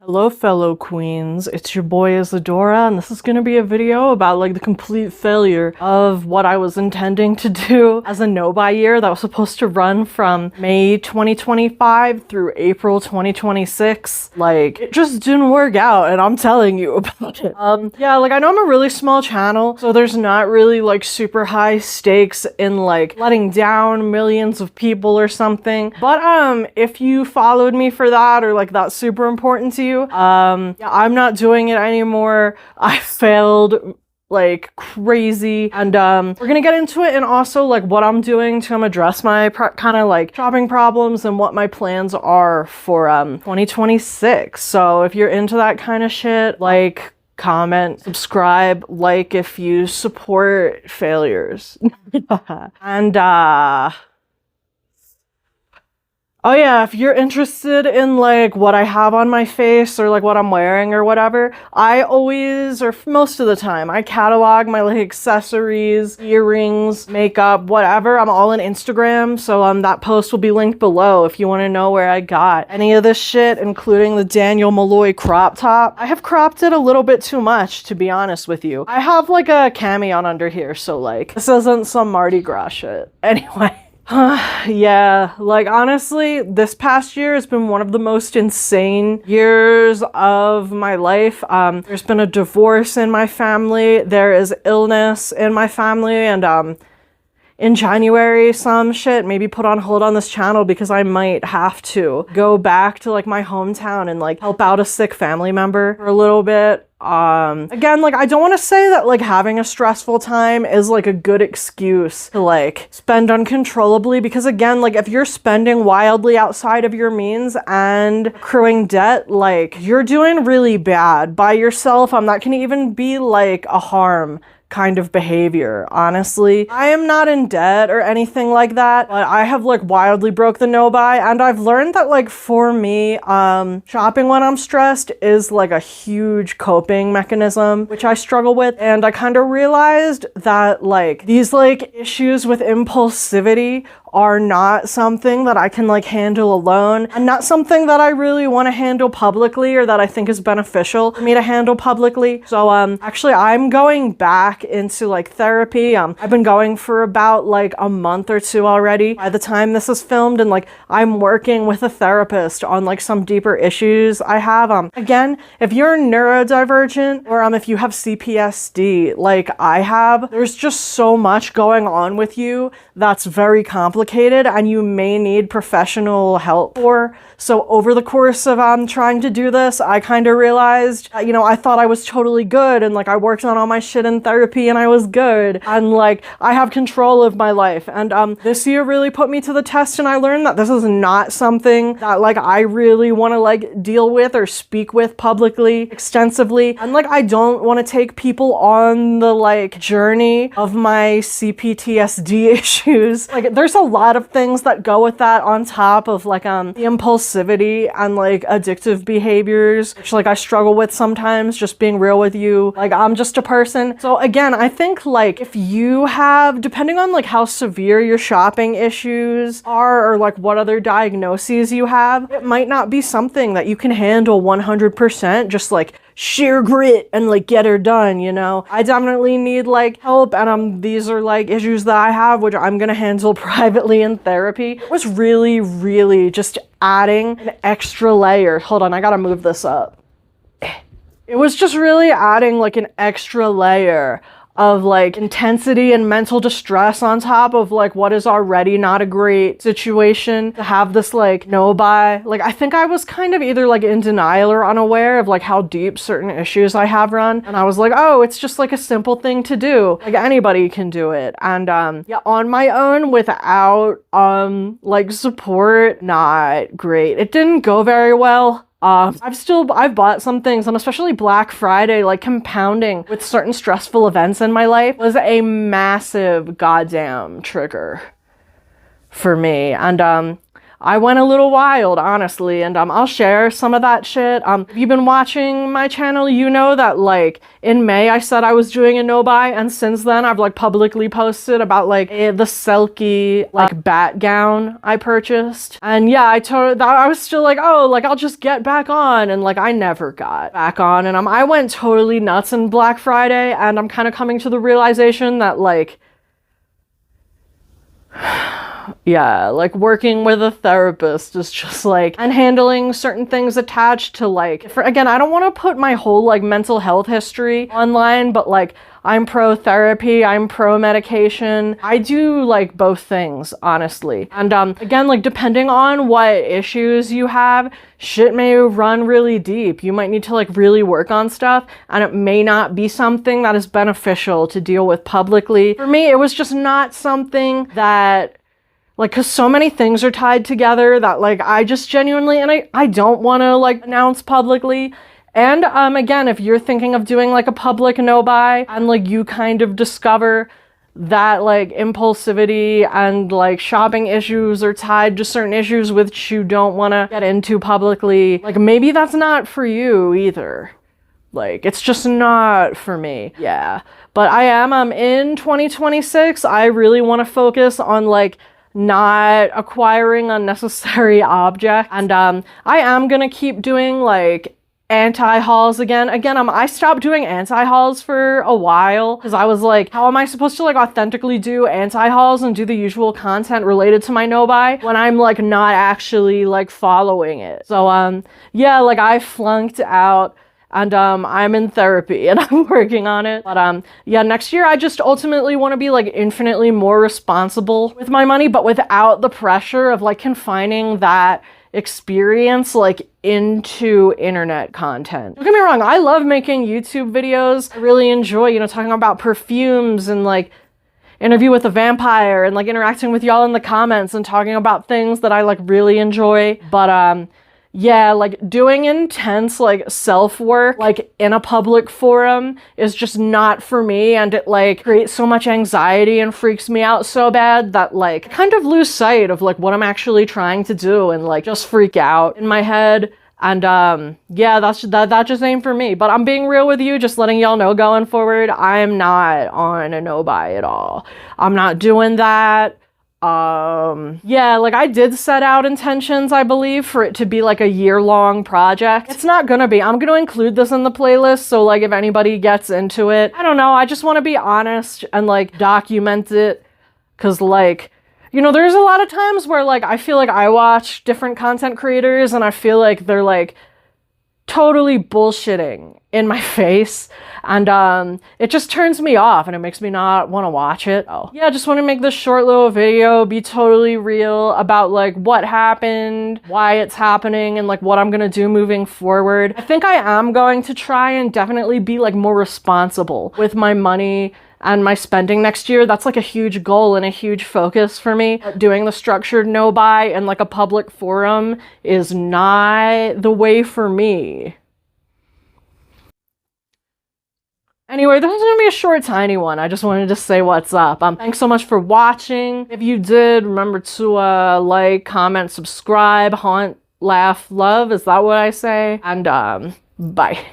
Hello fellow queens, it's your boy Isadora, and this is gonna be a video about like the complete failure of what I was intending to do as a no-buy year that was supposed to run from May 2025 through April 2026. Like, it just didn't work out, and I'm telling you about it. Yeah, like I know I'm a really small channel, so there's not really like super high stakes in like letting down millions of people or something. But if you followed me for that, or like that's super important to you, yeah, I'm not doing it anymore. I failed like crazy, and we're gonna get into it, and also like what I'm doing to address my kind of like shopping problems and what my plans are for 2026. So if you're into that kind of shit, like, comment, subscribe, like if you support failures. And oh yeah, if you're interested in like what I have on my face or like what I'm wearing or whatever, I always, or most of the time, I catalog my like accessories, earrings, makeup, whatever. I'm all on Instagram, so that post will be linked below if you want to know where I got any of this shit, including the Daniel Malloy crop top. I have cropped it a little bit too much, to be honest with you. I have like a cami on under here, so like this isn't some Mardi Gras shit. Anyway. Yeah, like honestly, this past year has been one of the most insane years of my life. There's been a divorce in my family, there is illness in my family, and in January, some shit maybe put on hold on this channel because I might have to go back to like my hometown and like help out a sick family member for a little bit. Again, like I don't want to say that like having a stressful time is like a good excuse to like spend uncontrollably, because again, like if you're spending wildly outside of your means and accruing debt, like you're doing really bad by yourself. That can even be like a harm kind of behavior, honestly. I am not in debt or anything like that, but I have like wildly broke the no-buy, and I've learned that like for me, shopping when I'm stressed is like a huge coping mechanism, which I struggle with. And I kind of realized that like these like issues with impulsivity are not something that I can like handle alone, and not something that I really want to handle publicly, or that I think is beneficial for me to handle publicly. So actually I'm going back into like therapy. I've been going for about like a month or two already by the time this is filmed, and like I'm working with a therapist on like some deeper issues I have. Again, if you're neurodivergent, or if you have CPSD like I have, there's just so much going on with you that's very complicated and you may need professional help for. So over the course of trying to do this, I kind of realized, you know, I thought I was totally good, and like I worked on all my shit in therapy and I was good, and like I have control of my life. And this year really put me to the test, and I learned that this is not something that like I really want to like deal with or speak with publicly extensively. And like I don't want to take people on the like journey of my CPTSD issues. Like there's a lot of things that go with that on top of like the impulsivity and like addictive behaviors, which like I struggle with sometimes, just being real with you. Like I'm just a person. So again, I think like if you have, depending on like how severe your shopping issues are, or like what other diagnoses you have, it might not be something that you can handle 100%, just like sheer grit and like get her done, you know? I definitely need like help, and these are like issues that I have, which I'm gonna handle privately in therapy. It was really just adding an extra layer. Hold on, I gotta move this up. It was just really adding like an extra layer of like intensity and mental distress on top of like what is already not a great situation, to have this like no-buy. Like I think I was kind of either like in denial or unaware of like how deep certain issues I have run, and I was like, oh, it's just like a simple thing to do, like anybody can do it. And yeah, on my own without like support, not great. It didn't go very well. I've bought some things, and especially Black Friday, like compounding with certain stressful events in my life, was a massive goddamn trigger for me. And I went a little wild, honestly, and I'll share some of that shit. If you've been watching my channel, you know that like in May I said I was doing a no-buy, and since then I've like publicly posted about like the Selkie like bat gown I purchased. And yeah, I was still like, oh, like I'll just get back on, and like I never got back on, and I went totally nuts in Black Friday, and I'm kind of coming to the realization that like yeah, like working with a therapist is just like, and handling certain things attached to like, again, I don't want to put my whole like mental health history online, but like I'm pro therapy, I'm pro medication. I do like both things, honestly. And again, like depending on what issues you have, shit may run really deep. You might need to like really work on stuff, and it may not be something that is beneficial to deal with publicly. For me, it was just not something that like, cause so many things are tied together that like I just genuinely, and I don't want to like announce publicly. And again, if you're thinking of doing like a public no buy, and like you kind of discover that like impulsivity and like shopping issues are tied to certain issues which you don't want to get into publicly, like maybe that's not for you either. Like, it's just not for me. Yeah. But I am in 2026, I really want to focus on like not acquiring unnecessary objects, and I am gonna keep doing like anti-hauls again. I stopped doing anti-hauls for a while because I was like, how am I supposed to like authentically do anti-hauls and do the usual content related to my no-buy when I'm like not actually like following it? So yeah, like I flunked out, and I'm in therapy and I'm working on it. But yeah, next year I just ultimately want to be like infinitely more responsible with my money, but without the pressure of like confining that experience like into internet content. Don't get me wrong, I love making YouTube videos. I really enjoy, you know, talking about perfumes and like Interview with a Vampire and like interacting with y'all in the comments and talking about things that I like really enjoy. But yeah, like doing intense like self-work like in a public forum is just not for me, and it like creates so much anxiety and freaks me out so bad that like I kind of lose sight of like what I'm actually trying to do and like just freak out in my head. And yeah, that just ain't for me. But I'm being real with you, just letting y'all know going forward, I'm not on a no buy at all. I'm not doing that. Yeah, like I did set out intentions, I believe, for it to be like a year-long project. It's not gonna be. I'm gonna include this in the playlist, so like if anybody gets into it, I don't know, I just want to be honest and like document it, because like, you know, there's a lot of times where like I feel like I watch different content creators and I feel like they're like totally bullshitting in my face, and it just turns me off and it makes me not want to watch it. Oh yeah, just want to make this short little video, be totally real about like what happened, why it's happening, and like what I'm gonna do moving forward. I think I am going to try and definitely be like more responsible with my money and my spending next year. That's like a huge goal and a huge focus for me. Doing the structured no buy in like a public forum is not the way for me. Anyway, this is gonna be a short, tiny one. I just wanted to say what's up. Thanks so much for watching. If you did, remember to like, comment, subscribe, haunt, laugh, love. Is that what I say? And bye.